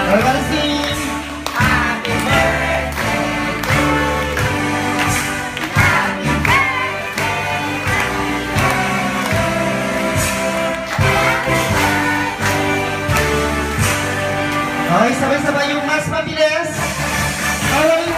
Everybody sing! Happy birthday to you! Happy birthday! Okay, sabay-sabay yung mas mabilis. Okay.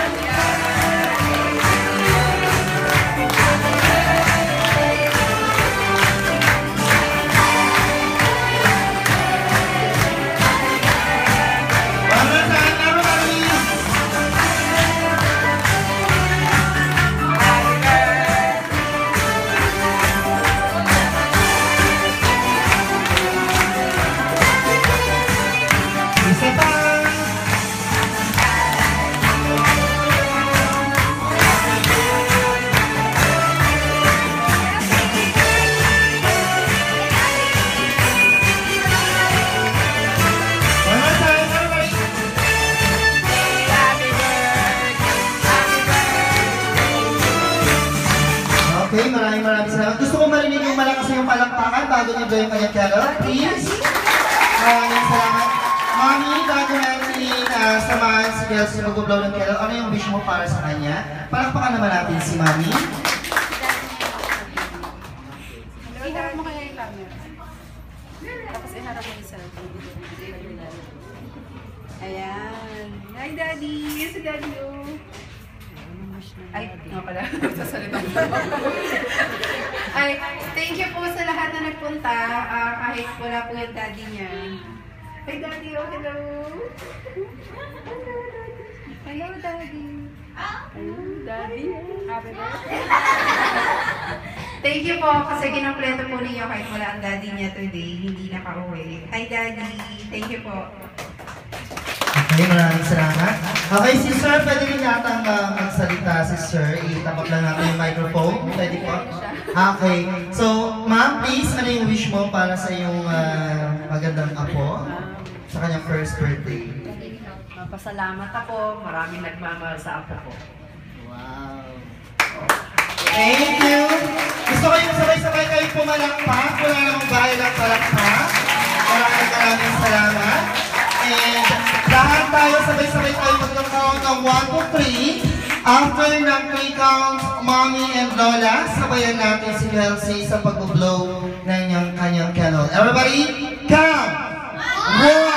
Okay, maraming salamat. Gusto ko marinig yung malakas yung palakpakan bago niyo gawin kanyang carol, please. Maraming salamat. Mami, bago natin samahan si Kelsey mag-blow ng carol, ano yung wish mo para sa kanya? Palakpakan naman natin si Mami. Iharap mo kaya yung camera. Tapos iharap mo yung cellphone. Ayan. Hi, Daddy! Yes, Daddy, oh. Ay, nga pala. Sasalita mo. Ay, thank you po sa lahat na nagpunta. Kahit wala po yung daddy niya. Hi, Daddy, oh, hello. Hello, Daddy. Hello, Daddy. Happy birthday. Thank you po kasi kinumpleto po ninyo kahit wala ang daddy niya today. Hindi nakauwi. Hi, Daddy. Thank you po. Okay, maraming salamat. Okay, si Sir, pwede rin yatang magsalita si Sir. Itapak lang natin yung microphone. Pwede po? Okay. So, ma'am, please, ano yung wish mo para sa iyong magandang apo sa kanyang first birthday? Pasalamat ako. Maraming nagmamahal sa apo ko. Wow. Thank you. Gusto ko yung sabay-sabay kayo pumalakpak. Wala namang bahay lang palakpak. Maraming salamat. And lahat tayo sabay-sabay tayo mag-count ng 1 to 3. After ng 3 counts, Mommy and Lola, sabayan natin si Kelsey sa pag-blow ng kanyang carol. Everybody, count! 1,